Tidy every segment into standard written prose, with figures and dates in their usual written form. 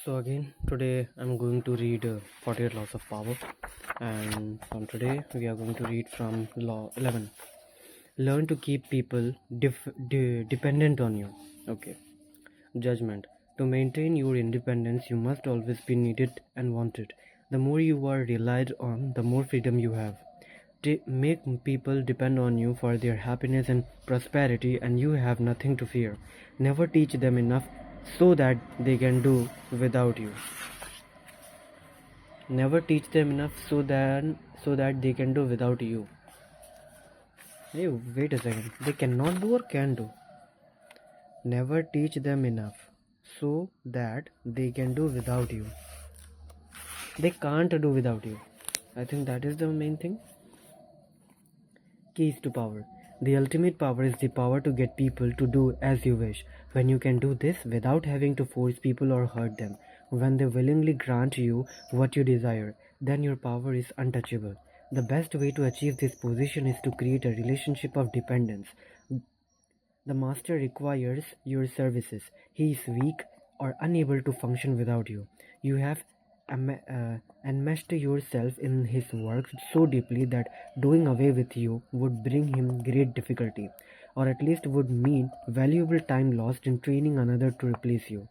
So again, today I'm going to read 48 Laws of Power, and from today we are going to read from Law 11. Learn to keep people dependent on you. Okay. Judgment. To maintain your independence, you must always be needed and wanted. The more you are relied on, the more freedom you have. Make people depend on you for their happiness and prosperity, and you have nothing to fear. Never teach them enough so that they can do without you. Never teach them enough so that they can do without you. Hey, wait a second. They cannot do or can do. Never teach them enough so that they can do without you. They can't do without you. I think that is the main thing. Keys to power. The ultimate power is the power to get people to do as you wish. When you can do this without having to force people or hurt them, when they willingly grant you what you desire, then your power is untouchable. The best way to achieve this position is to create a relationship of dependence. The master requires your services. He is weak or unable to function without you. You have enmeshed yourself in his work so deeply that doing away with you would bring him great difficulty, or at least would mean valuable time lost in training another to replace you.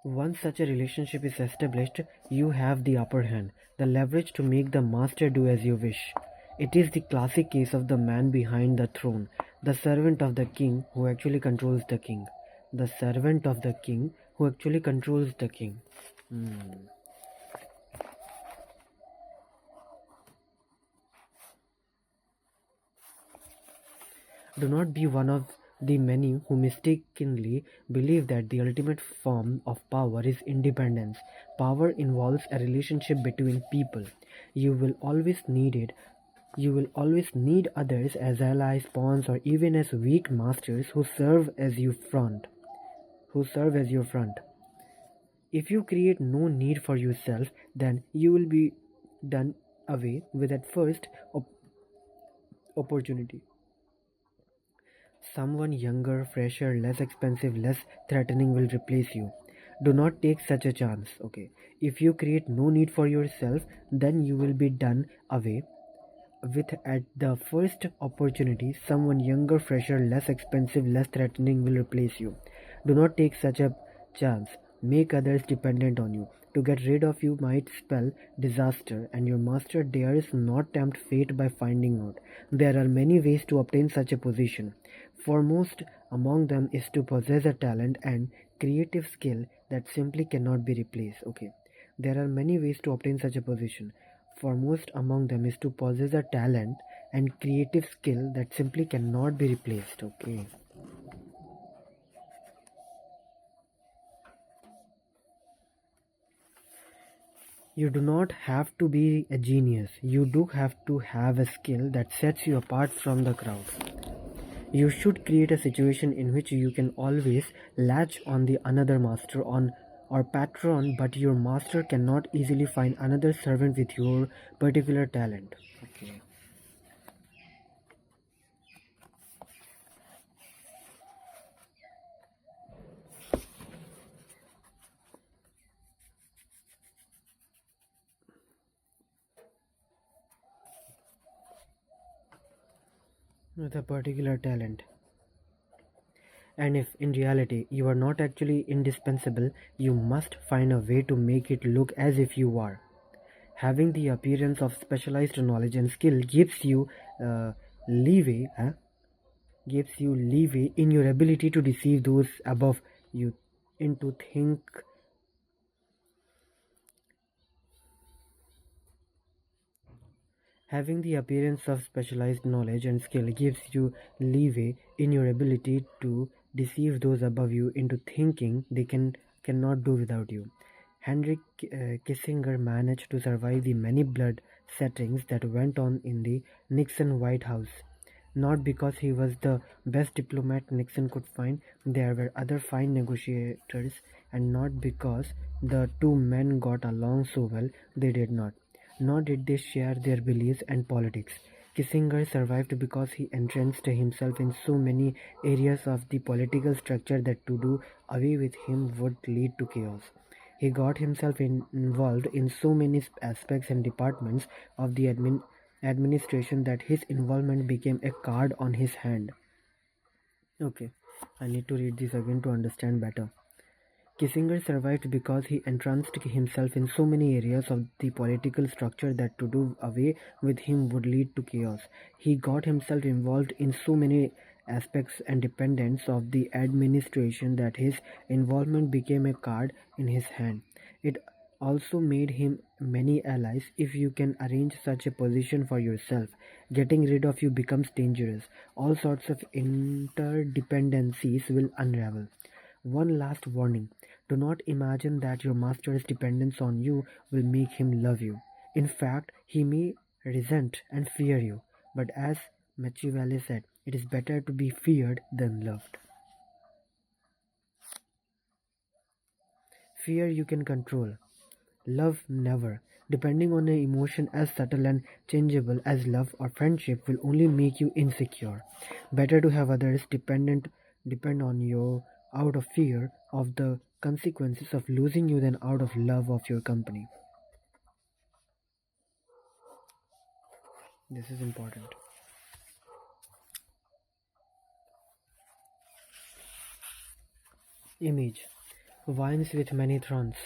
Once such a relationship is established, you have the upper hand, the leverage to make the master do as you wish. It is the classic case of the man behind the throne, the servant of the king who actually controls the king. The servant of the king who actually controls the king. Do not be one of the many who mistakenly believe that the ultimate form of power is independence. Power involves a relationship between people. You will always need it. You will always need others as allies, pawns, or even as weak masters who serve as your front. If you create no need for yourself, then you will be done away with at first opportunity. Someone younger, fresher, less expensive, less threatening will replace you. Do not take such a chance. Okay. If you create no need for yourself, then you will be done away with at the first opportunity. Someone younger, fresher, less expensive, less threatening will replace you. Do not take such a chance. Make others dependent on you. To get rid of you might spell disaster, and your master dares not tempt fate by finding out. There are many ways to obtain such a position. Foremost among them is to possess a talent and creative skill that simply cannot be replaced. Okay. There are many ways to obtain such a position. Foremost among them is to possess a talent and creative skill that simply cannot be replaced. Okay. You do not have to be a genius. You do have to have a skill that sets you apart from the crowd. You should create a situation in which you can always latch on the another master on or patron, but your master cannot easily find another servant with your particular talent. Okay. With a particular talent. And if in reality you are not actually indispensable, you must find a way to make it look as if you are. Having the appearance of specialized knowledge and skill leeway, gives you leeway in your ability to deceive those above you into think. Having the appearance of specialized knowledge and skill gives you leeway in your ability to deceive those above you into thinking they cannot do without you. Henry Kissinger managed to survive the many blood settings that went on in the Nixon White House. Not because he was the best diplomat Nixon could find, there were other fine negotiators, and not because the two men got along so well, they did not. Nor did they share their beliefs and politics. Kissinger survived because he entrenched himself in so many areas of the political structure that to do away with him would lead to chaos. He got himself involved in so many aspects and departments of the administration that his involvement became a card on his hand. Okay, I need to read this again to understand better. Kissinger survived because he entranced himself in so many areas of the political structure that to do away with him would lead to chaos. He got himself involved in so many aspects and dependents of the administration that his involvement became a card in his hand. It also made him many allies. If you can arrange such a position for yourself, getting rid of you becomes dangerous. All sorts of interdependencies will unravel. One last warning: do not imagine that your master's dependence on you will make him love you. In fact, he may resent and fear you. But as Machiavelli said, it is better to be feared than loved. Fear you can control, love never. Depending on an emotion as subtle and changeable as love or friendship will only make you insecure. Better to have others depend on you out of fear of the consequences of losing you than out of love of your company. This is important. Image: vines with many thorns.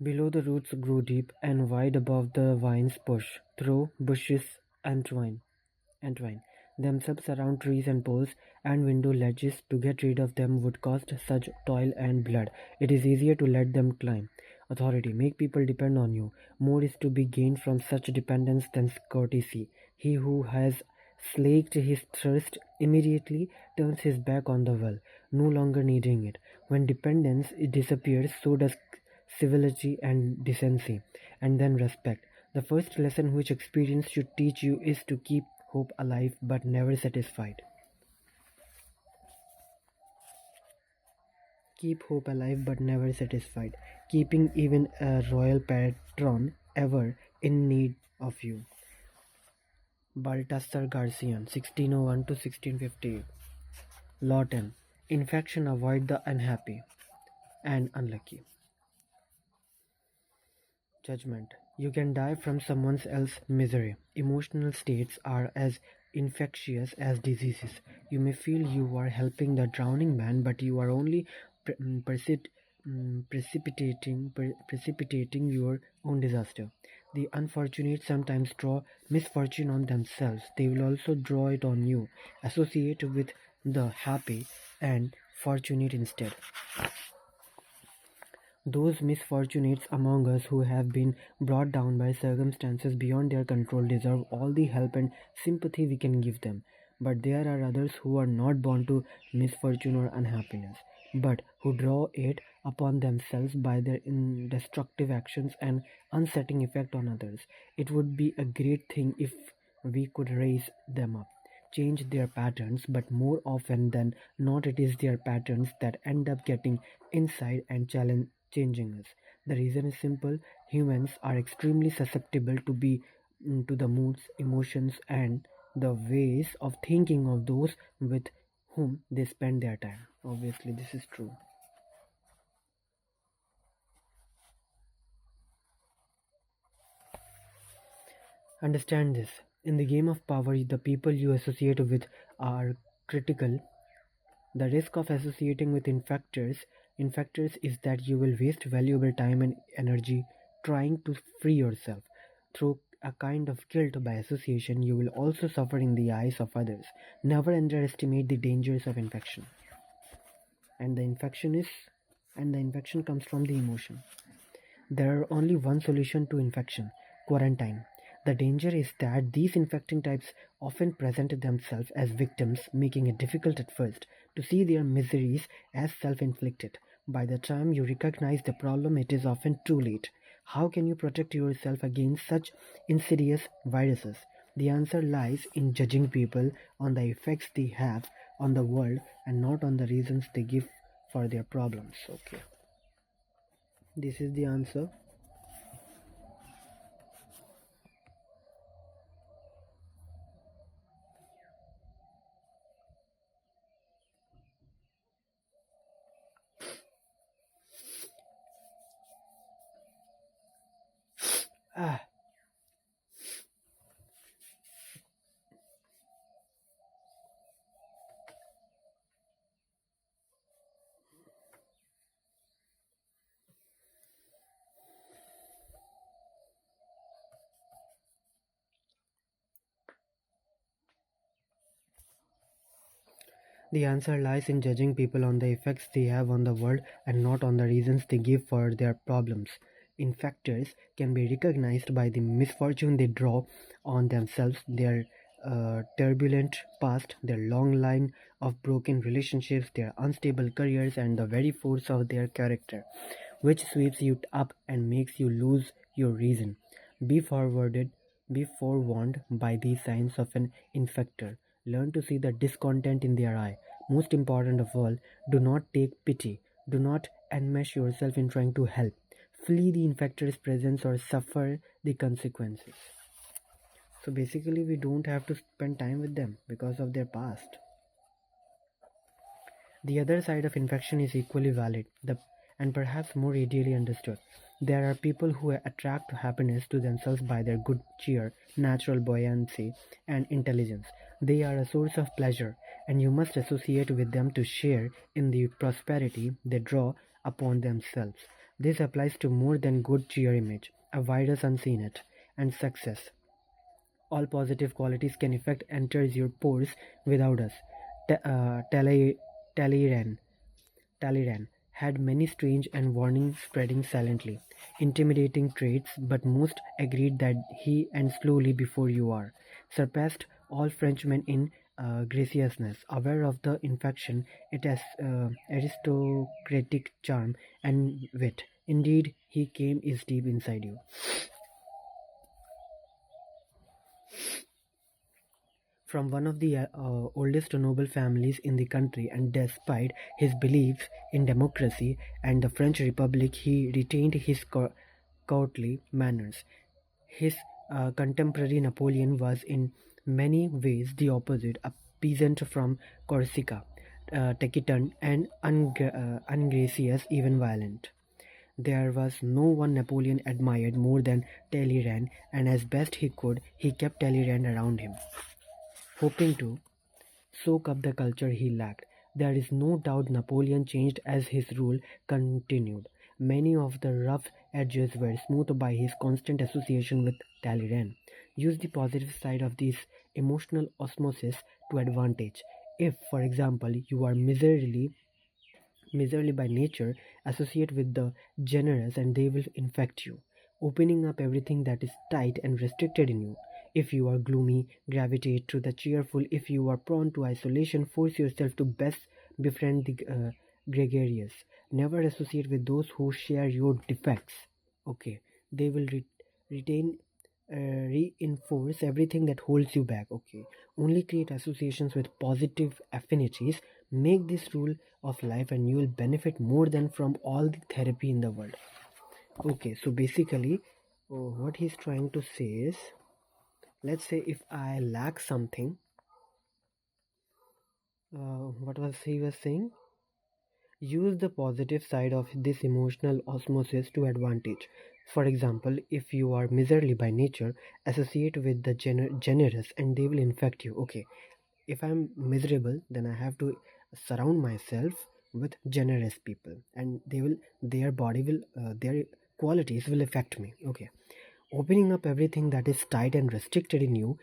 Below the roots grow deep, and wide above the vines push through bushes entwine themselves around trees and poles and window ledges. To get rid of them would cost such toil and blood. It is easier to let them climb. Authority: make people depend on you. More is to be gained from such dependence than courtesy. He who has slaked his thirst immediately turns his back on the well, no longer needing it. When dependence disappears, so does civility and decency, and then respect. The first lesson which experience should teach you is to keep hope alive but never satisfied. Keep hope alive but never satisfied, keeping even a royal patron ever in need of you. Baltasar Garcian, 1601 to 1658. Lawton. Infection: avoid the unhappy and unlucky. Judgment: you can die from someone else's misery. Emotional states are as infectious as diseases. You may feel you are helping the drowning man, but you are only pre- mm, precip- precipitating your own disaster. The unfortunate sometimes draw misfortune on themselves. They will also draw it on you. Associate with the happy and fortunate instead. Those misfortunates among us who have been brought down by circumstances beyond their control deserve all the help and sympathy we can give them. But there are others who are not born to misfortune or unhappiness, but who draw it upon themselves by their destructive actions and unsetting effect on others. It would be a great thing if we could raise them up, change their patterns, but more often than not, it is their patterns that end up getting inside and changing us. The reason is simple: humans are extremely susceptible to the moods, emotions, and the ways of thinking of those with whom they spend their time. Obviously, this is true. Understand this. In the game of power, the people you associate with are critical. The risk of associating with infectors is that you will waste valuable time and energy trying to free yourself. Through a kind of guilt by association, you will also suffer in the eyes of others. Never underestimate the dangers of infection. And the infection is and the infection comes from the emotion. There are only one solution to infection: quarantine. The danger is that these infecting types often present themselves as victims, making it difficult at first to see their miseries as self inflicted. By the time you recognize the problem, it is often too late. How can you protect yourself against such insidious viruses? The answer lies in judging people on the effects they have on the world and not on the reasons they give for their problems. Okay, this is the answer. The answer lies in judging people on the effects they have on the world and not on the reasons they give for their problems. Infectors can be recognized by the misfortune they draw on themselves, their turbulent past, their long line of broken relationships, their unstable careers, and the very force of their character, which sweeps you up and makes you lose your reason. Be forwarded, be forewarned by these signs of an infector. Learn to see the discontent in their eye. Most important of all, do not take pity. Do not enmesh yourself in trying to help. Flee the infector's presence or suffer the consequences. So basically, we don't have to spend time with them because of their past. The other side of infection is equally valid and perhaps more readily understood. There are people who attract happiness to themselves by their good cheer, natural buoyancy, and intelligence. They are a source of pleasure, and you must associate with them to share in the prosperity they draw upon themselves. This applies to more than good cheer image, a virus unseen it, and success. All positive qualities can affect enters your pores without us. Talleyrand Talleyrand had many strange and warning spreading silently, intimidating traits, but most agreed that he and slowly before you are surpassed all Frenchmen in graciousness, aware of the infection, it has aristocratic charm and wit. Indeed, he came is deep inside you. From one of the oldest noble families in the country, and despite his beliefs in democracy and the French Republic, he retained his courtly manners. His contemporary Napoleon was in many ways the opposite, a peasant from Corsica, taciturn and ungracious, even violent. There was no one Napoleon admired more than Talleyrand, and as best he could, he kept Talleyrand around him, hoping to soak up the culture he lacked. There is no doubt Napoleon changed as his rule continued. Many of the rough edges were smoothed by his constant association with Talleyrand. Use the positive side of this emotional osmosis to advantage. If, for example, you are miserly by nature, associate with the generous and they will infect you, opening up everything that is tight and restricted in you. If you are gloomy, gravitate to the cheerful. If you are prone to isolation, force yourself to best befriend the gregarious. Never associate with those who share your defects. Okay, they will retain reinforce everything that holds you back. Okay, only create associations with positive affinities. Make this rule of life and you will benefit more than from all the therapy in the world. Okay, so basically what he's trying to say is, let's say if I lack something, what was he was saying, use the positive side of this emotional osmosis to advantage. For example, if you are miserly by nature, associate with the generous and they will infect you. Okay, if I'm miserable, then I have to surround myself with generous people, and their body will their qualities will affect me. Okay, opening up everything that is tight and restricted in you.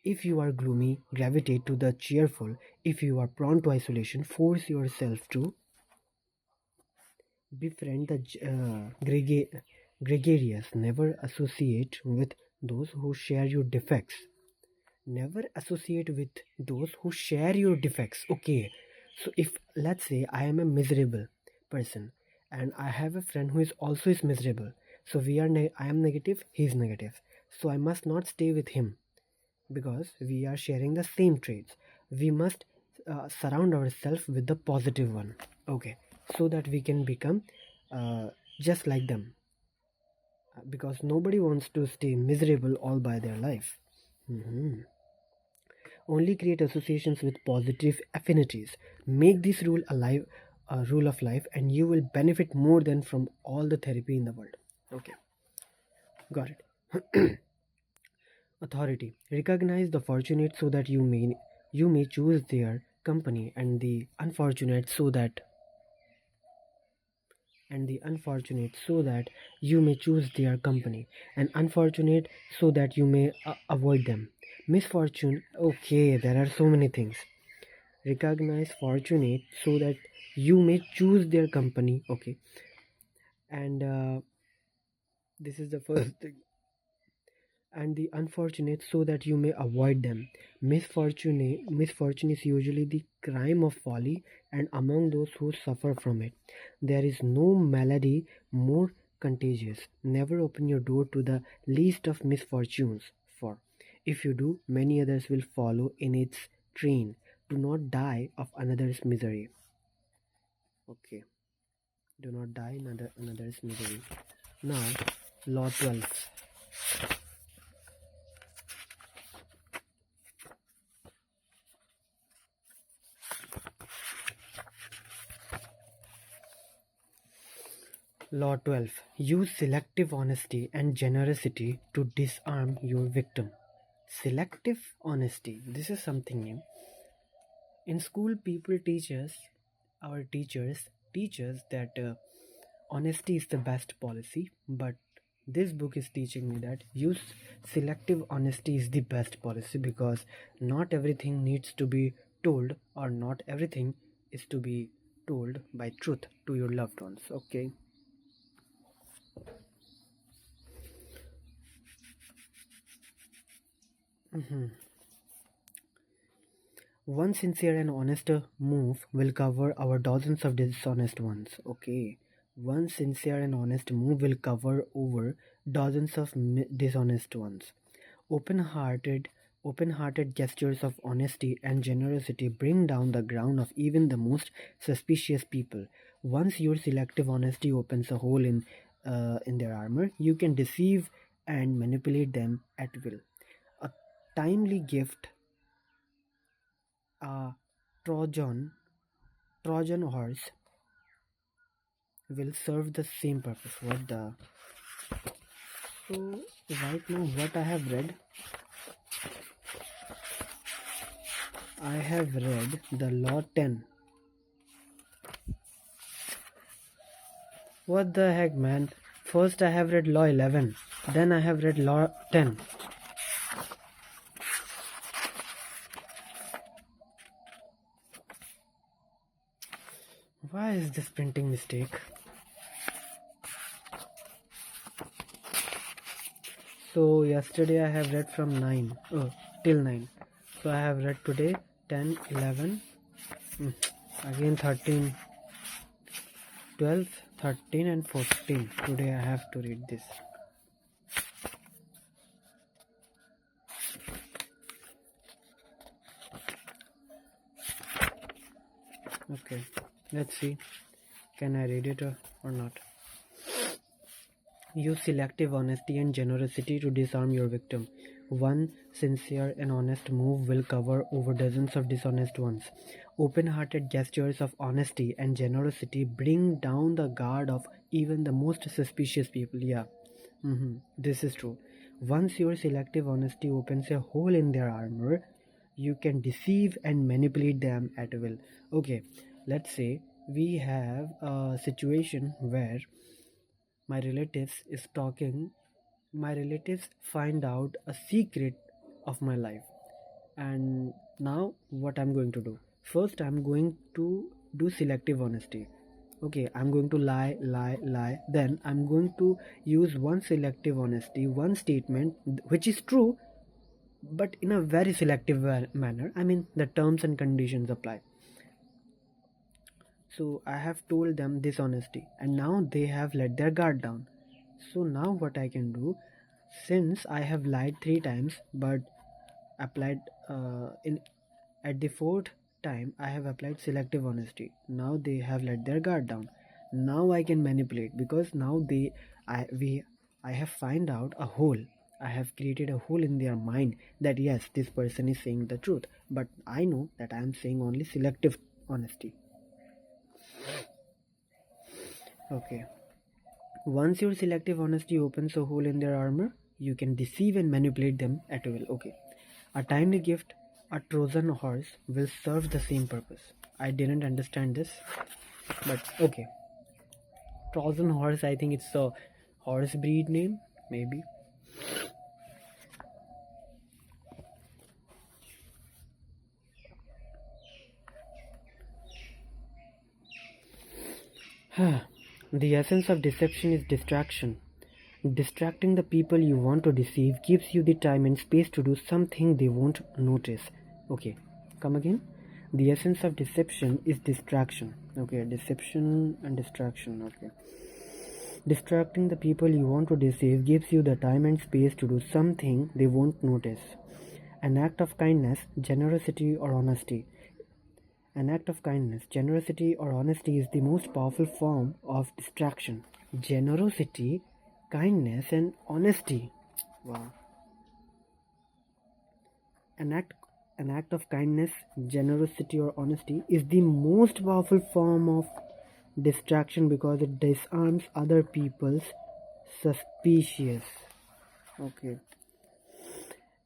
If you are gloomy, gravitate to the cheerful. If you are prone to isolation, force yourself to befriend the gregarious. Never associate with those who share your defects. Never associate with those who share your defects. Okay, so if let's say I am a miserable person and I have a friend who is also is miserable, so I am negative, he is negative, so I must not stay with him because we are sharing the same traits. We must surround ourselves with the positive one. Okay, so that we can become just like them, because nobody wants to stay miserable all by their life. Only create associations with positive affinities. Make this rule a rule of life, and you will benefit more than from all the therapy in the world. Okay, got it. Authority. Recognize the fortunate so that you may choose their company, and the unfortunate so that you may choose their company, and unfortunate so that you may avoid them. Misfortune. Okay, there are so many things. recognize fortunate so that you may choose their company. Okay, and this is the first thing. And the unfortunate so that you may avoid them. Misfortune is usually the crime of folly, and among those who suffer from it, there is no malady more contagious. Never open your door to the least of misfortunes, for if you do, many others will follow in its train. Do not die of another's misery. Okay, do not die in another's misery. Now, Law 12. Law 12. Use selective honesty and generosity to disarm your victim. Selective honesty. This is something new. In school, people teach us, our teachers teach us that honesty is the best policy, but this book is teaching me that use selective honesty is the best policy, because not everything needs to be told, or not everything is to be told by truth to your loved ones. Okay. One sincere and honest move will cover our dozens of dishonest ones. Okay. One sincere and honest move will cover over dozens of dishonest ones. Open-hearted, open-hearted gestures of honesty and generosity bring down the ground of even the most suspicious people. Once your selective honesty opens a hole in their armor, you can deceive and manipulate them at will. A timely gift, a Trojan Trojan horse, will serve the same purpose. What the? So right now, what I have read the Law 10. What the heck, man? First I have read Law 11, then I have read Law 10. Why is this printing mistake? So yesterday I have read from 9 till 9. So I have read today 10, 11, again 13, 12, 13 and 14. Today I have to read this. Okay, let's see. Can I read it or not? Use selective honesty and generosity to disarm your victim. One sincere and honest move will cover over dozens of dishonest ones. Open-hearted gestures of honesty and generosity bring down the guard of even the most suspicious people. Yeah, this is true. Once your selective honesty opens a hole in their armor, you can deceive and manipulate them at will. Okay, let's say we have a situation where my relatives is talking my relatives find out a secret of my life, and now what I'm going to do? First, I'm going to do selective honesty. Okay, I'm going to lie, then I'm going to use one selective honesty, one statement which is true, but in a very selective manner. I mean, the terms and conditions apply. So I have told them dishonesty, and now they have let their guard down. So now what I can do, since I have lied 3 times but applied in at the fourth time I have applied selective honesty. Now they have let their guard down. Now I can manipulate, because now I have find out a hole. I have created a hole in their mind that yes, this person is saying the truth, but I know that I am saying only selective honesty. Okay. Once your selective honesty opens a hole in their armor, you can deceive and manipulate them at will. Okay. A timely gift, a Trojan horse, will serve the same purpose. I didn't understand this, but okay. Trojan horse, I think it's a horse breed name, maybe. The essence of deception is distraction. Distracting the people you want to deceive gives you the time and space to do something they won't notice. Okay, come again. The essence of deception is distraction. Okay, deception and distraction. Okay. Distracting the people you want to deceive gives you the time and space to do something they won't notice. An act of kindness, generosity, or honesty. An act of kindness, generosity, or honesty is the most powerful form of distraction. Generosity, kindness, and honesty. Wow. An act an act of kindness, generosity, or honesty is the most powerful form of distraction because it disarms other people's suspicious. Okay.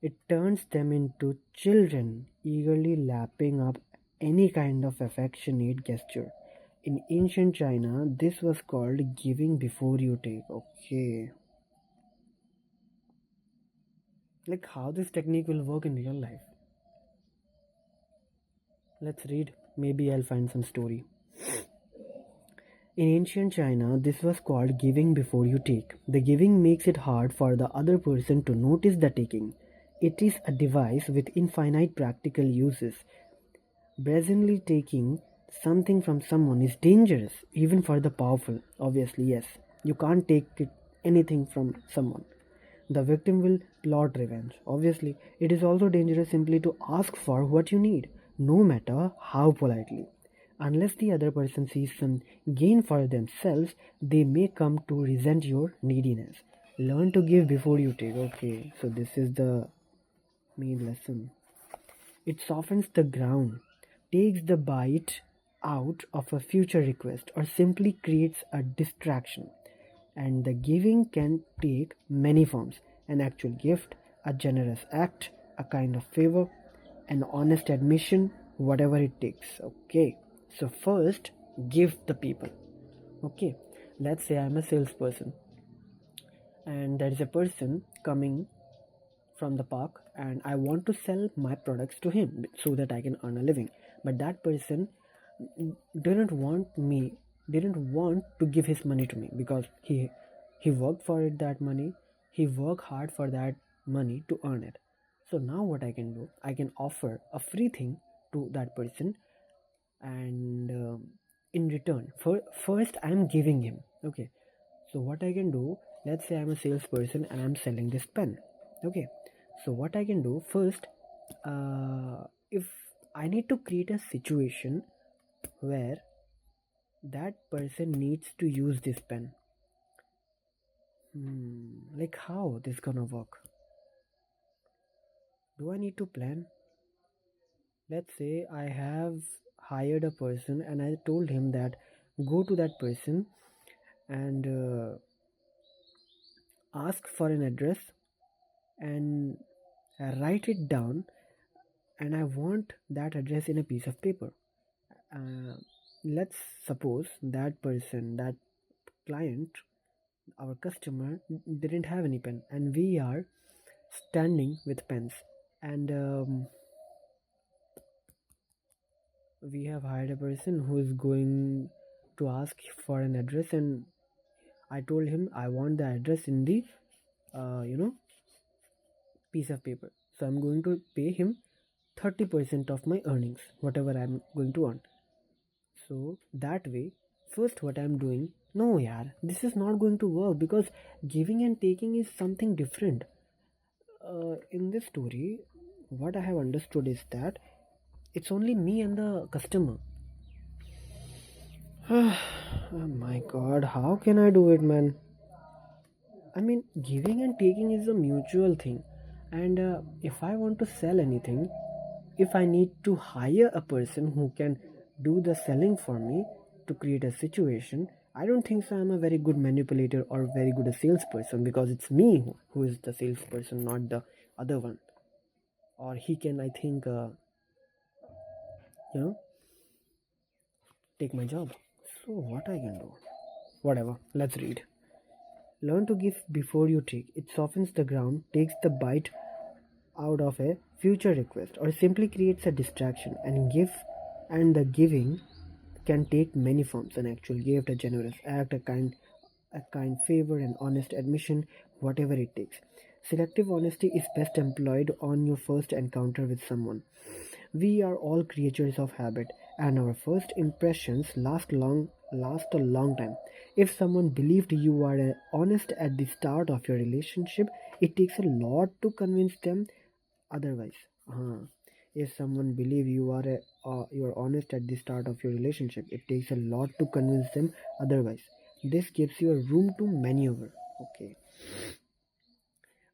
It turns them into children, eagerly lapping up any kind of affectionate gesture. In ancient China, this was called giving before you take. Okay. Like how this technique will work in real life. Let's read. Maybe I'll find some story. In ancient China, this was called giving before you take. The giving makes it hard for the other person to notice the taking. It is a device with infinite practical uses. Brazenly taking something from someone is dangerous, even for the powerful. Obviously, yes. You can't take anything from someone. The victim will plot revenge. Obviously, it is also dangerous simply to ask for what you need, no matter how politely. Unless the other person sees some gain for themselves, they may come to resent your neediness. Learn to give before you take. Okay, so this is the main lesson. It softens the ground, takes the bite out of a future request, or simply creates a distraction. And the giving can take many forms: an actual gift, a generous act, a kind of favor, an honest admission, whatever it takes. Okay, so first, give the people. Okay, let's say I'm a salesperson and there is a person coming from the park and I want to sell my products to him so that I can earn a living. But that person didn't want me didn't want to give his money to me because he worked for it, that money. He worked hard for that money to earn it. So now what I can do, I can offer a free thing to that person, and in return, first I'm giving him. Okay, so what I can do, let's say I'm a salesperson and I'm selling this pen. Okay, so what I can do first, if I need to create a situation where that person needs to use this pen. Like how this gonna work? Do I need to plan? Let's say I have hired a person and I told him that go to that person and ask for an address and write it down, and I want that address in a piece of paper. Uh, let's suppose that person, that client, our customer didn't have any pen and we are standing with pens, and we have hired a person who is going to ask for an address, and I told him I want the address in the piece of paper. So I'm going to pay him 30% of my earnings, whatever I'm going to earn. So that way, first what I'm doing, no yaar, this is not going to work because giving and taking is something different. In this story, what I have understood is that it's only me and the customer. Oh my god, how can I do it, man? I mean, giving and taking is a mutual thing. And if I want to sell anything, if I need to hire a person who can do the selling for me to create a situation, I don't think so. I'm a very good manipulator or very good a salesperson because it's me who is the salesperson, not the other one. Or he can, I think, you know, take my job. So, what I can do? Whatever, let's read. Learn to give before you take. It softens the ground, takes the bite out of a future request, or simply creates a distraction. And the giving can take many forms: an actual gift, a generous act, a kind favor, an honest admission, whatever it takes. Selective honesty is best employed on your first encounter with someone. We are all creatures of habit, and our first impressions last a long time. If someone believed you were honest at the start of your relationship, it takes a lot to convince them otherwise. Uh, if someone believe you're honest at the start of your relationship, it takes a lot to convince them otherwise. This gives you a room to maneuver. Okay.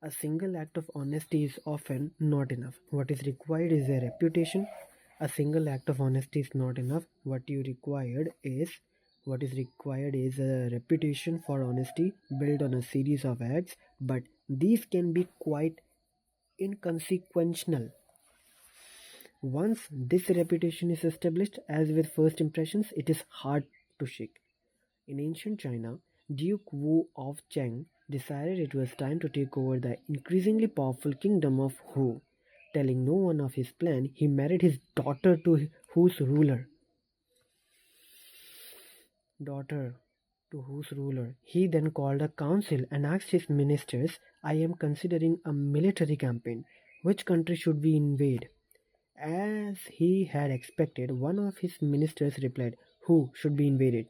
A single act of honesty is often not enough. What is required is a reputation. A single act of honesty is not enough. What is required is a reputation for honesty built on a series of acts, but these can be quite inconsequential. Once this reputation is established, as with first impressions, it is hard to shake. In ancient China, Duke Wu of Cheng decided it was time to take over the increasingly powerful kingdom of Hu. Telling no one of his plan, he married his daughter to Hu's ruler. Daughter to Hu's ruler. He then called a council and asked his ministers, I am considering a military campaign. Which country should we invade? As he had expected, one of his ministers replied, Who should be invaded?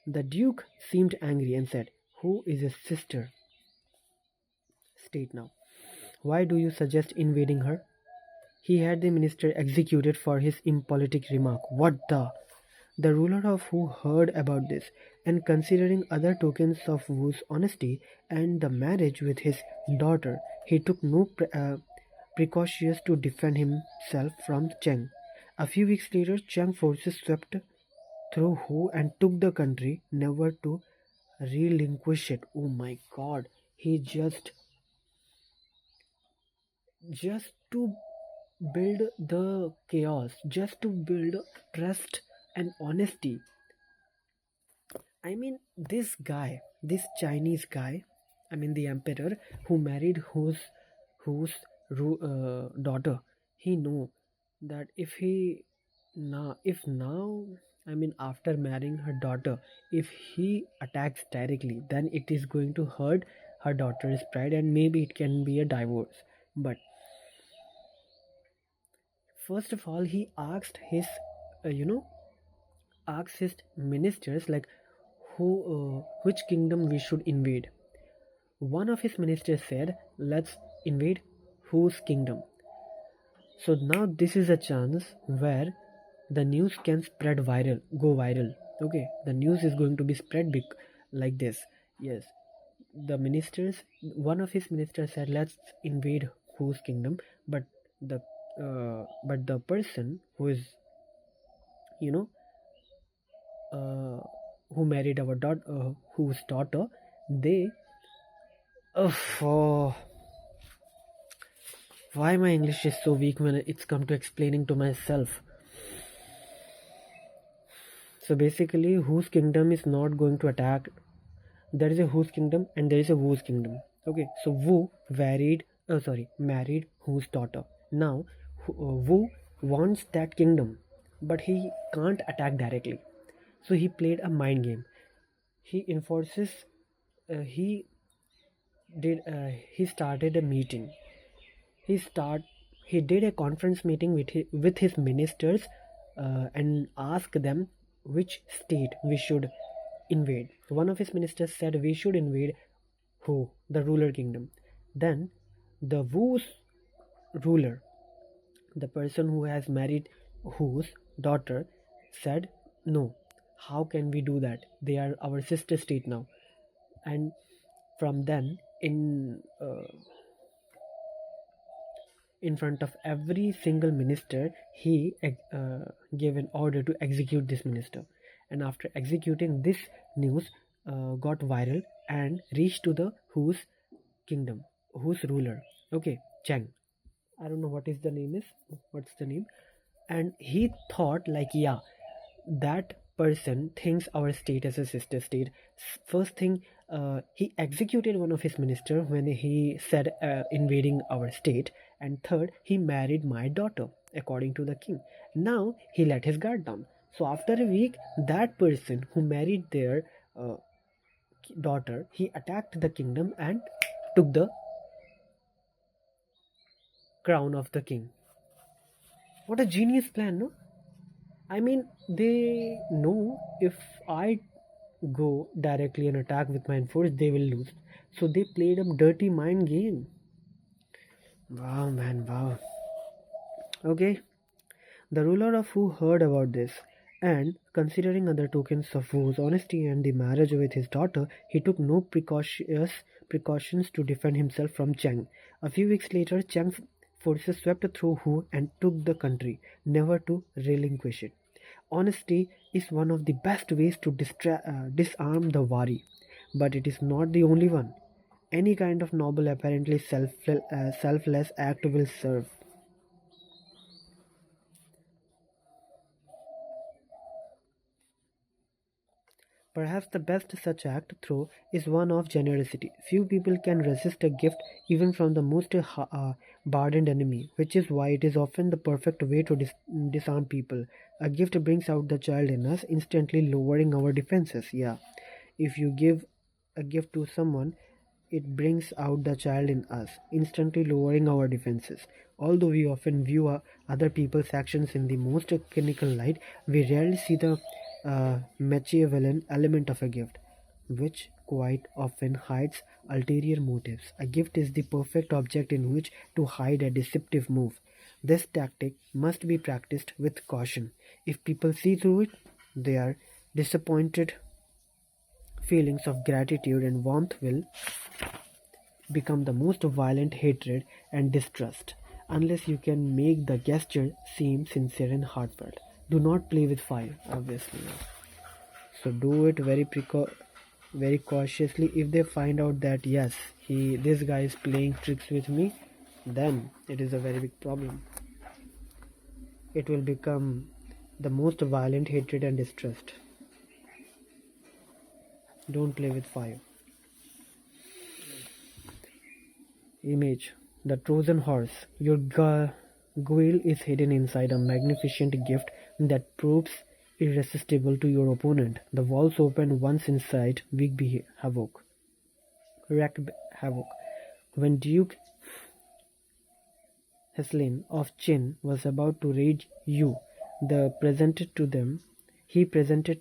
The Duke seemed angry and said, Who is a sister state now? Why do you suggest invading her? He had the minister executed for his impolitic remark. What the? The ruler of Wu heard about this, and considering other tokens of Wu's honesty and the marriage with his daughter, he took no precautions to defend himself from Cheng. A few weeks later, Cheng forces swept through Hu and took the country, never to relinquish it. Oh my God! He just to build the chaos, just to build trust and honesty. I mean, this guy, this Chinese guy, I mean the emperor who married whose daughter, he know that if now, I mean after marrying her daughter, if he attacks directly, then it is going to hurt her daughter's pride and maybe it can be a divorce. But first of all, he asked his, uh, you know, asked his ministers like which kingdom we should invade. One of his ministers said, let's invade whose kingdom. So now this is a chance where the news can go viral. Okay, the news is going to be spread big like this. Yes, the ministers, one of his ministers said, let's invade whose kingdom, but the person who is, you know, uh, who married our daughter, whose daughter, they, oh, why my English is so weak when it's come to explaining to myself. So basically, whose kingdom is not going to attack. There is a whose kingdom and there is a Wu's kingdom. Okay, so Wu married whose daughter. Now, Wu wants that kingdom, but he can't attack directly. So he played a mind game. He enforces. He did. He started a meeting. He start. He did a conference meeting with his ministers and asked them which state we should invade. One of his ministers said we should invade Hu, the ruler kingdom. Then the Wu's ruler, the person who has married Hu's daughter, said, No, how can we do that? They are our sister state now. And from then, in front of every single minister, he gave an order to execute this minister. And after executing, this news got viral and reached to the whose kingdom, whose ruler. Okay, Cheng. I don't know what's the name. And he thought like, yeah, that person thinks our state as a sister state. First thing, he executed one of his minister when he said invading our state, and third, he married my daughter according to the king. Now he let his guard down. So after a week, that person who married their uh, daughter, he attacked the kingdom and took the crown of the king. What a genius plan, no? I mean, they know if I go directly and attack with my force, they will lose. So they played a dirty mind game. Wow, man, wow. Okay, the ruler of Wu heard about this, and considering other tokens of Wu's honesty and the marriage with his daughter, he took no precautions to defend himself from Cheng. A few weeks later, Cheng's forces swept through Wu and took the country, never to relinquish it. Honesty is one of the best ways to disarm the worry, but it is not the only one. Any kind of noble, apparently selfless act will serve. Perhaps the best such act, though, is one of generosity. Few people can resist a gift even from the most hardened enemy, which is why it is often the perfect way to disarm people. A gift brings out the child in us, instantly lowering our defenses. Yeah, if you give a gift to someone, it brings out the child in us, instantly lowering our defenses. Although we often view other people's actions in the most cynical light, we rarely see the Machiavellian element of a gift, which quite often hides ulterior motives. A gift is the perfect object in which to hide a deceptive move. This tactic must be practiced with caution. If people see through it, they are disappointed. Feelings of gratitude and warmth will become the most violent hatred and distrust, unless you can make the gesture seem sincere and heartfelt. Do not play with fire, obviously. So do it very cautiously. If they find out that yes, this guy is playing tricks with me, then it is a very big problem. It will become the most violent hatred and distrust. Don't play with fire. Image: the Trojan horse. Your guile is hidden inside a magnificent gift that proves irresistible to your opponent. The walls open once inside, wreak havoc. When Duke Heslin of Chin was about to raid you, he presented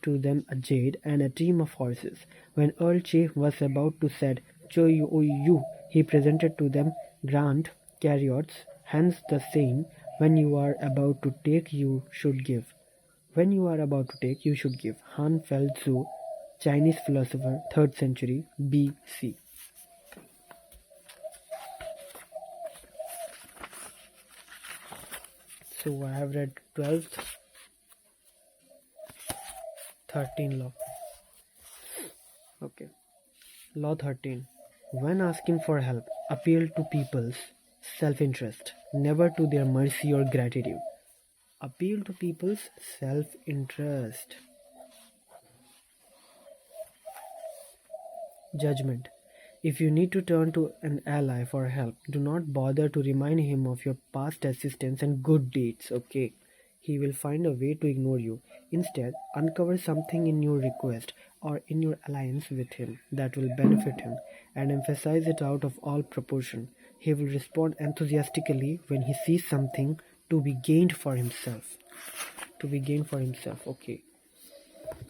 to them a jade and a team of horses. When Earl Chief was about to said you, he presented to them grand chariots. Hence the saying, when you are about to take, you should give. When you are about to take, you should give. Han Fengzu, Chinese philosopher, 3rd century BC. So I have read 12th, 13 law. Okay. Law 13. When asking for help, appeal to people's self-interest, never to their mercy or gratitude. Appeal to people's self-interest. Judgment. If you need to turn to an ally for help, do not bother to remind him of your past assistance and good deeds, okay? He will find a way to ignore you. Instead, uncover something in your request or in your alliance with him that will benefit him and emphasize it out of all proportion. He will respond enthusiastically when he sees something to be gained for himself. To be gained for himself, okay.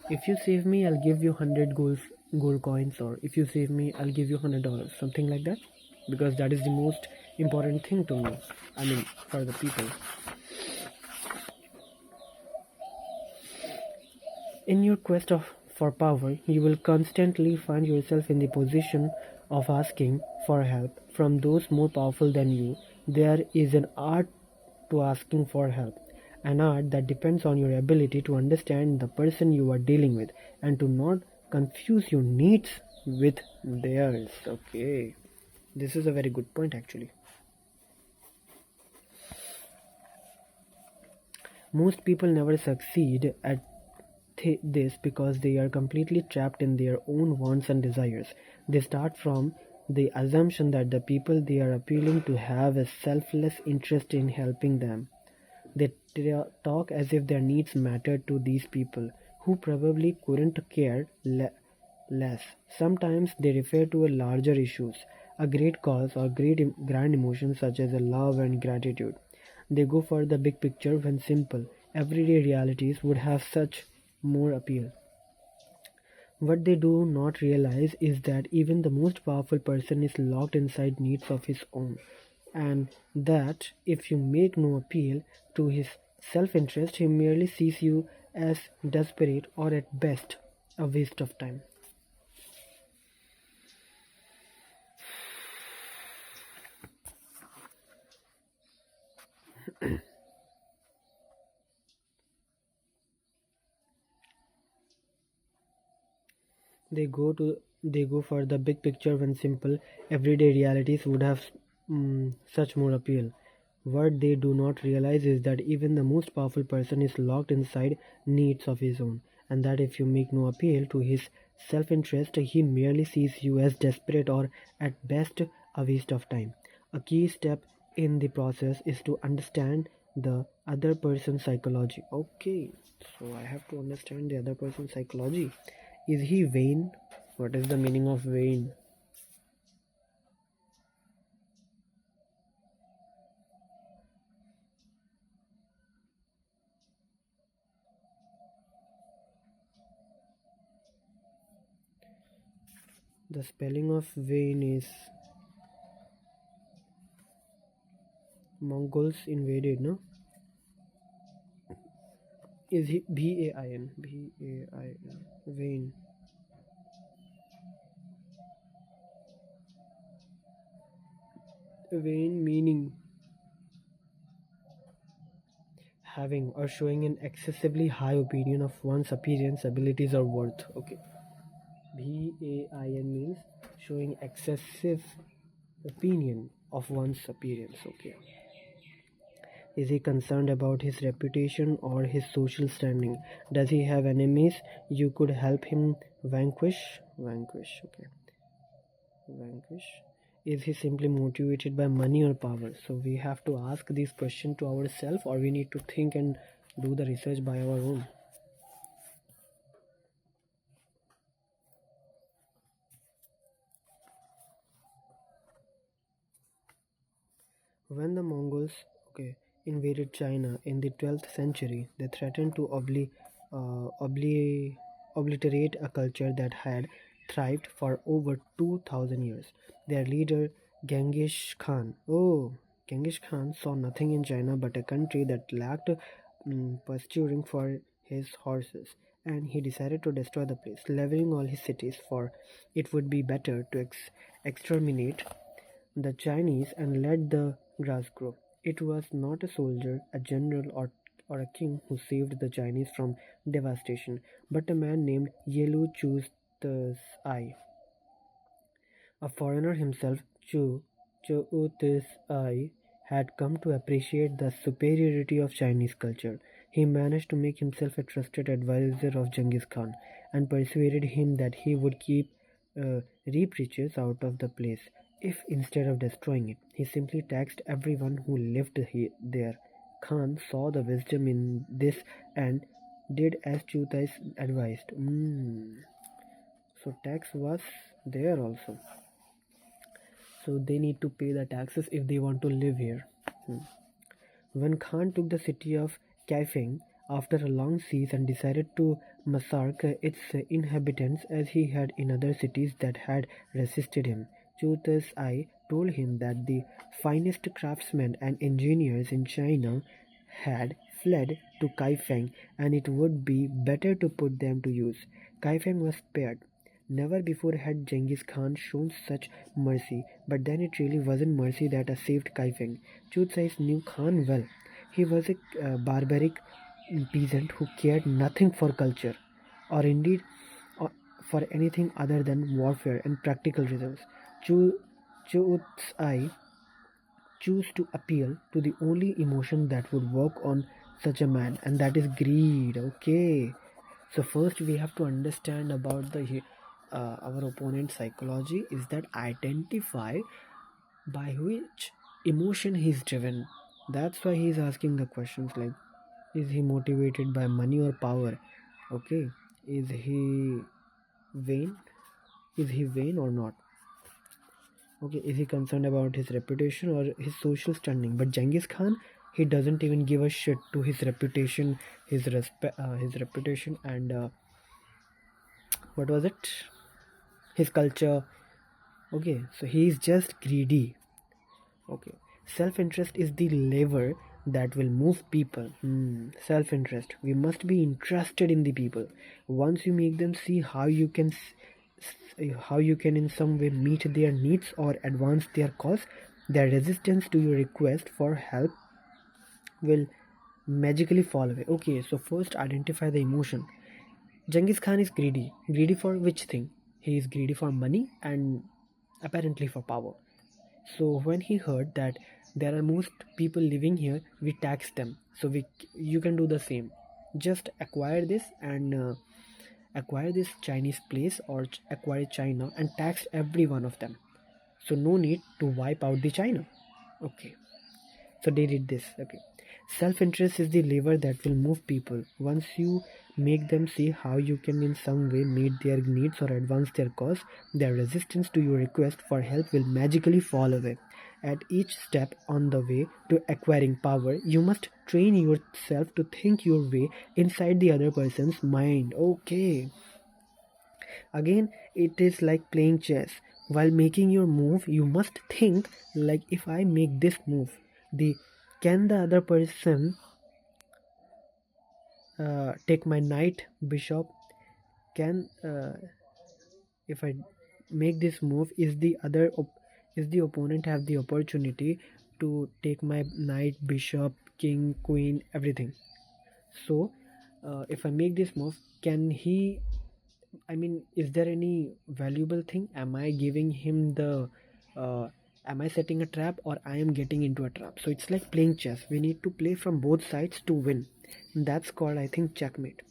If you save me, I'll give you 100 gold coins, or if you save me, I'll give you $100, something like that, because that is the most important thing to me. I mean, for the people. In your for power, you will constantly find yourself in the position of asking for help from those more powerful than you. There is an art to asking for help, an art that depends on your ability to understand the person you are dealing with and to not confuse your needs with theirs. Okay, this is a very good point actually. Most people never succeed at this because they are completely trapped in their own wants and desires. They start from the assumption that the people they are appealing to have a selfless interest in helping them. They talk as if their needs mattered to these people who probably couldn't care less. Sometimes they refer to a larger issues, a great cause or grand emotions such as a love and gratitude. They go for the big picture when simple, everyday realities would have such more appeal. What they do not realize is that even the most powerful person is locked inside needs of his own, and that if you make no appeal to his self interest, he merely sees you as desperate or at best a waste of time. They go for the big picture when simple everyday realities would have such more appeal. What they do not realize is that even the most powerful person is locked inside needs of his own, and that if you make no appeal to his self interest, he merely sees you as desperate or at best a waste of time. A key step in the process is to understand the other person's psychology. Okay, so I have to understand the other person's psychology. Is he vain? What is the meaning of vain? The spelling of vain is Mongols invaded, no? Is he Vain? Vain. Vain. Vain meaning having or showing an excessively high opinion of one's appearance, abilities, or worth. Okay. Vain means showing excessive opinion of one's appearance. Okay. Is he concerned about his reputation or his social standing? Does he have enemies you could help him vanquish? Vanquish, okay. Vanquish. Is he simply motivated by money or power? So we have to ask this question to ourselves, or we need to think and do the research by our own. When the Mongols, okay, invaded China in the 12th century, they threatened to obliterate a culture that had thrived for over 2000 years. Their leader, Genghis Khan, Genghis Khan saw nothing in China but a country that lacked pasturing for his horses, and he decided to destroy the place, leveling all his cities, for it would be better to exterminate the Chinese and let the grass grow. It was not a soldier, a general, or a king who saved the Chinese from devastation, but a man named Yelu Chu's Eye. A foreigner himself, Chu'u'tis had come to appreciate the superiority of Chinese culture. He managed to make himself a trusted advisor of Genghis Khan and persuaded him that he would keep reap riches out of the place if instead of destroying it, he simply taxed everyone who lived there. Khan saw the wisdom in this and did as Chutais advised. So tax was there also. So they need to pay the taxes if they want to live here. Hmm. When Khan took the city of Kaifeng after a long siege and decided to massacre its inhabitants as he had in other cities that had resisted him, Chu's Eye told him that the finest craftsmen and engineers in China had fled to Kaifeng and it would be better to put them to use. Kaifeng was spared. Never before had Genghis Khan shown such mercy, but then it really wasn't mercy that saved Kaifeng. Chutsais knew Khan well. He was a barbaric peasant who cared nothing for culture, or indeed uh, for anything other than warfare and practical reasons. Chutsai choose to appeal to the only emotion that would work on such a man, and that is greed. Okay, so first we have to understand about the our opponent's psychology is that identify by which emotion he is driven. That's why he's asking the questions like, is he motivated by money or power? Okay, is he vain? Is he vain or not? Okay, is he concerned about his reputation or his social standing? But Genghis Khan, he doesn't even give a shit to his reputation, his reputation, and what was it? His culture. Okay, so he is just greedy. Okay, self-interest is the lever that will move people. Self-interest. We must be interested in the people. Once you make them see how you can in some way meet their needs or advance their cause, their resistance to your request for help will magically fall away. Okay, so first identify the emotion. Genghis Khan is greedy. Greedy for which thing? He is greedy for money and apparently for power. So when he heard that there are most people living here, we tax them. So you can do the same. Just acquire this and acquire this Chinese place or acquire China and tax every one of them. So no need to wipe out the China. Okay. So they did this. Okay. Self-interest is the lever that will move people. Once you make them see how you can in some way meet their needs or advance their cause, their resistance to your request for help will magically fall away. At each step on the way to acquiring power, you must train yourself to think your way inside the other person's mind. Okay. Again, it is like playing chess. While making your move, you must think like, if I make this move, the can the other person take my knight, bishop? Can if I make this move, is the opponent have the opportunity to take my knight, bishop, king, queen, everything? So, if I make this move, can he, I mean, is there any valuable thing? Am I giving him the, uh, am I setting a trap or I am getting into a trap? So it's like playing chess. We need to play from both sides to win. That's called, I think, checkmate.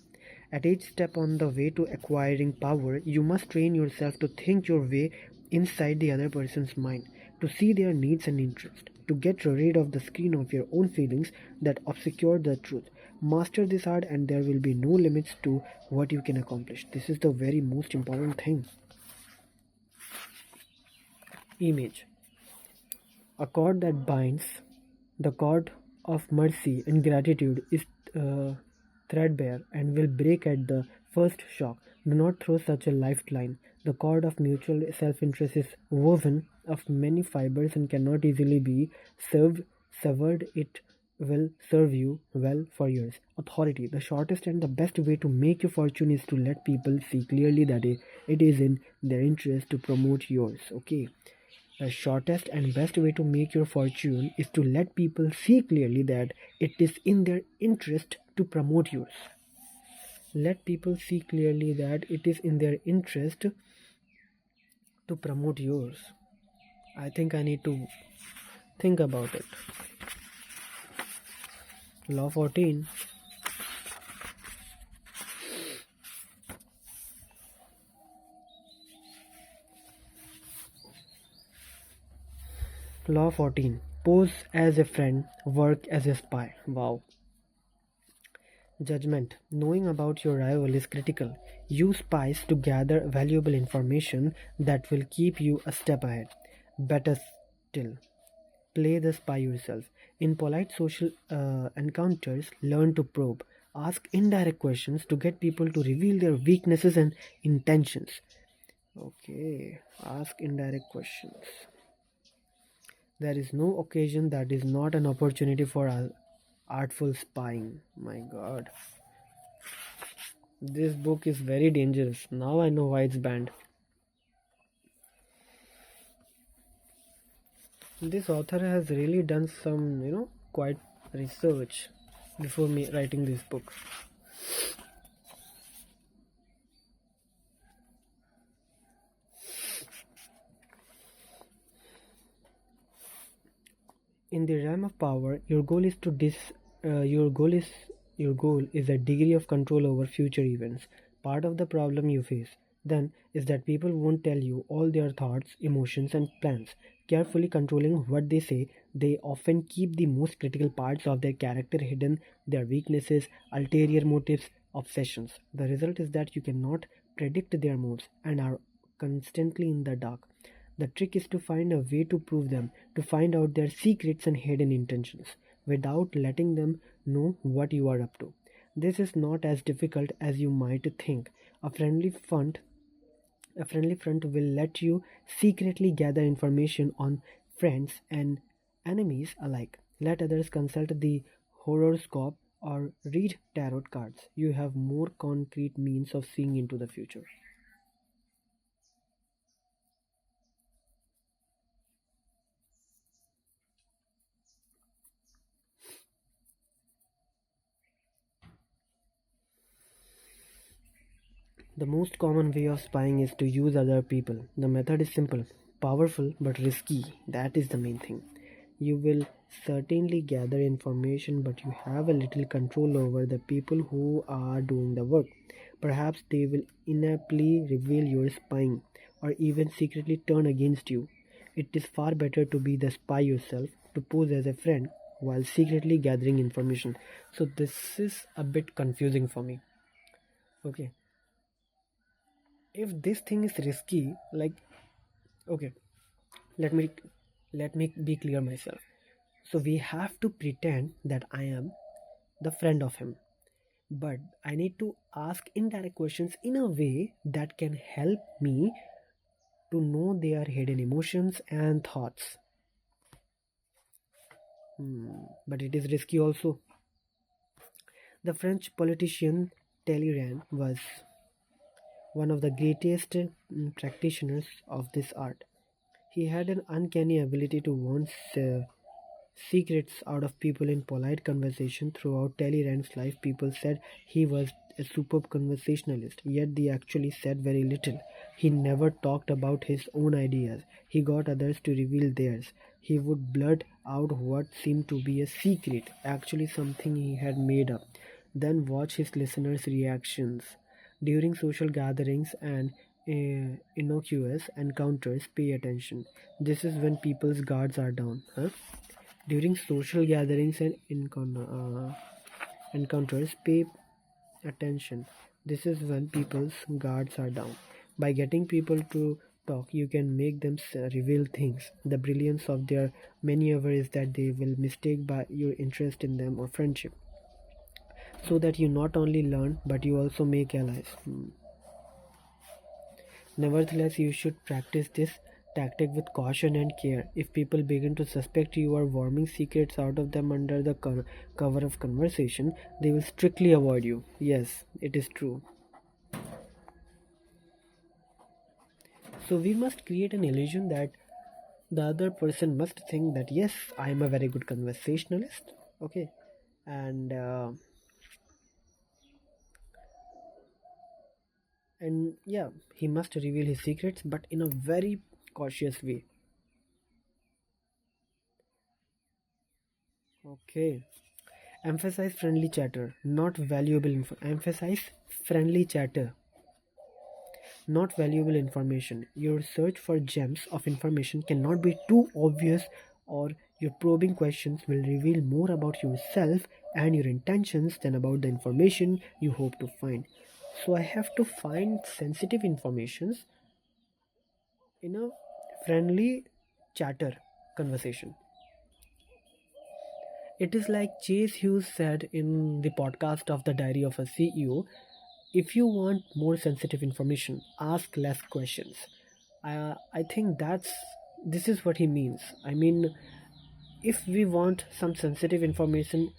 At each step on the way to acquiring power, you must train yourself to think your way inside the other person's mind, to see their needs and interests, to get rid of the screen of your own feelings that obscure the truth. Master this art, and there will be no limits to what you can accomplish. This is the very most important thing. Image. A cord that binds, the cord of mercy and gratitude, is threadbare and will break at the first shock. Do not throw such a lifeline. The cord of mutual self interest is woven of many fibers and cannot easily be severed. It will serve you well for years. Authority. The shortest and the best way to make your fortune is to let people see clearly that it is in their interest to promote yours. Okay. The shortest and best way to make your fortune is to let people see clearly that it is in their interest to promote yours. Let people see clearly that it is in their interest to promote yours. I think I need to think about it. Law 14. Law 14. Pose as a friend, work as a spy. Wow. Judgment. Knowing about your rival is critical. Use spies to gather valuable information that will keep you a step ahead. Better still, play the spy yourself. In polite social encounters, learn to probe. Ask indirect questions to get people to reveal their weaknesses and intentions. Okay, ask indirect questions. There is no occasion that is not an opportunity for artful spying. My god. This book is very dangerous. Now I know why it's banned. This author has really done some, quite research before me writing this book. In the realm of power, your goal is a degree of control over future events. Part of the problem you face, then is that people won't tell you all their thoughts, emotions, and plans. Carefully controlling what they say, they often keep the most critical parts of their character hidden, their weaknesses, ulterior motives, obsessions. The result is that you cannot predict their moods and are constantly in the dark. The trick is to find a way to prove them, to find out their secrets and hidden intentions, without letting them know what you are up to. This is not as difficult as you might think. A friendly front a friendly front will let you secretly gather information on friends and enemies alike. Let others consult the horoscope or read tarot cards. You have more concrete means of seeing into the future. The most common way of spying is to use other people. The method is simple, powerful, but risky. That is the main thing. You will certainly gather information, but you have a little control over the people who are doing the work. Perhaps they will inaptly reveal your spying or even secretly turn against you. It is far better to be the spy yourself, to pose as a friend while secretly gathering information. So, this is a bit confusing for me. Okay, if this thing is risky, like, okay, let me be clear myself. So we have to pretend that I am the friend of him, but I need to ask indirect questions in a way that can help me to know their hidden emotions and thoughts. But it is risky also. The French politician Talleyrand was one of the greatest practitioners of this art. He had an uncanny ability to warn secrets out of people in polite conversation. Throughout Talleyrand's life, people said he was a superb conversationalist, yet they actually said very little. He never talked about his own ideas. He got others to reveal theirs. He would blurt out what seemed to be a secret, actually something he had made up, then watch his listeners' reactions. During social gatherings and innocuous encounters, pay attention. This is when people's guards are down. Huh? During social gatherings and encounters, pay attention. This is when people's guards are down. By getting people to talk, you can make them reveal things. The brilliance of their maneuver is that they will mistake by your interest in them or friendship, so that you not only learn but you also make allies. Nevertheless, you should practice this tactic with caution and care. If people begin to suspect you are worming secrets out of them under the cover of conversation, they will strictly avoid you. Yes, it is true. So, we must create an illusion that the other person must think that yes, I am a very good conversationalist. Okay, and yeah, he must reveal his secrets, but in a very cautious way. Okay. Emphasize friendly chatter, not valuable info. Emphasize friendly chatter, not valuable information. Your search for gems of information cannot be too obvious, or your probing questions will reveal more about yourself and your intentions than about the information you hope to find. So I have to find sensitive informations in a friendly chatter conversation. It is like Chase Hughes said in the podcast of The Diary of a CEO, if you want more sensitive information, ask less questions. I think this is what he means. I mean, if we want some sensitive information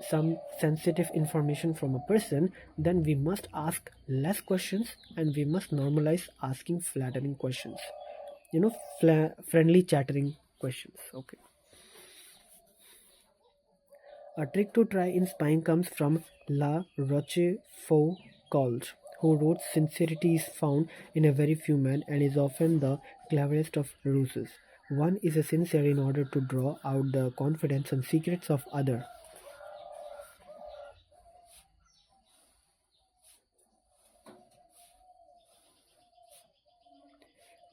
from a person, then we must ask less questions and we must normalize asking flattering questions. You know, friendly chattering questions. Okay. A trick to try in spying comes from La Rochefoucauld, who wrote sincerity is found in a very few men and is often the cleverest of ruses. One is sincere in order to draw out the confidence and secrets of other.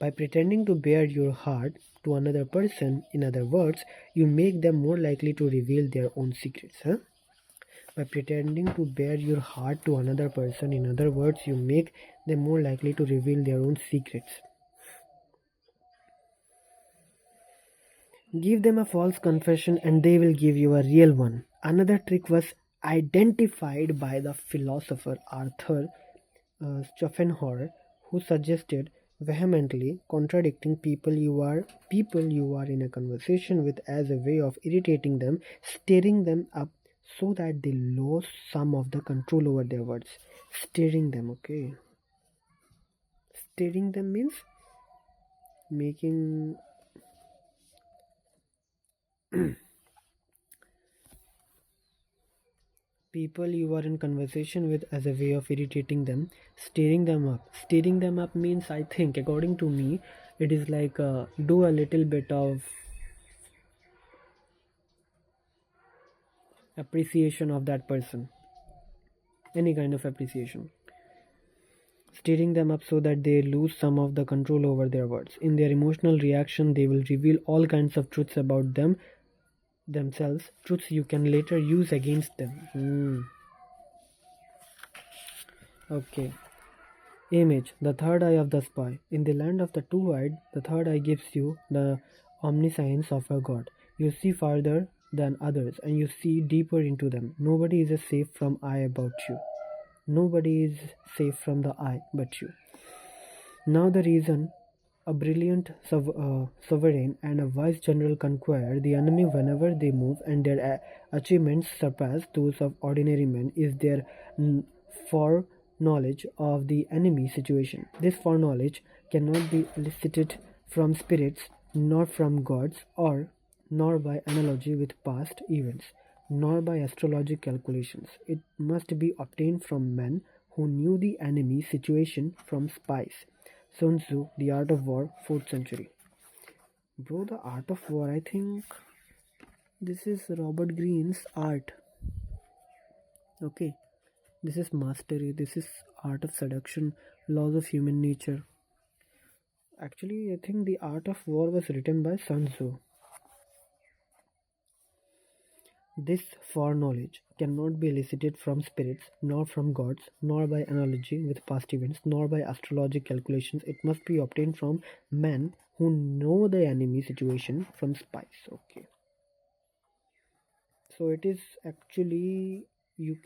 By pretending to bare your heart to another person, in other words, you make them more likely to reveal their own secrets. By pretending to bare your heart to another person, in other words, you make them more likely to reveal their own secrets. Give them a false confession and they will give you a real one. Another trick was identified by the philosopher Arthur Schopenhauer, who suggested vehemently contradicting people you are in a conversation with as a way of irritating them, stirring them up so that they lose some of the control over their words. Stirring them, okay. Stirring them means making people you are in conversation with as a way of irritating them, stirring them up. Stirring them up means, I think, according to me, it is like do a little bit of appreciation of that person, any kind of appreciation. Stirring them up so that they lose some of the control over their words. In their emotional reaction, they will reveal all kinds of truths about themselves, truths you can later use against them. Okay. Image, the third eye of the spy. In the land of the two-eyed, the third eye gives you the omniscience of a god. You see farther than others and you see deeper into them. Nobody is safe from eye about you. Nobody is safe from the eye but you. Now the reason a brilliant sovereign and a wise general conquer the enemy whenever they move and their achievements surpass those of ordinary men is their foreknowledge of the enemy situation. This foreknowledge cannot be elicited from spirits, nor from gods, nor by analogy with past events, nor by astrologic calculations. It must be obtained from men who knew the enemy situation from spies. Sun Tzu, The Art of War, 4th century. Bro, The Art of War, I think this is Robert Greene's art. Okay, this is mastery, this is art of seduction, laws of human nature. Actually, I think The Art of War was written by Sun Tzu. This foreknowledge cannot be elicited from spirits, nor from gods, nor by analogy with past events, nor by astrological calculations. It must be obtained from men who know the enemy situation from spies. Okay. So it is actually, you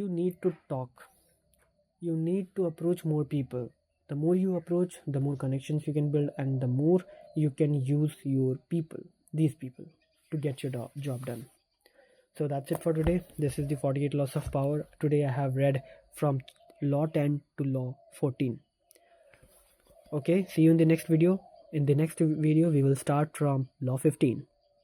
need to talk. You need to approach more people. The more you approach, the more connections you can build, and the more you can use these people, to get your job done. So that's it for today. This is the 48 Laws of Power. Today I have read from Law 10 to Law 14. Okay, see you in the next video. In the next video, we will start from Law 15.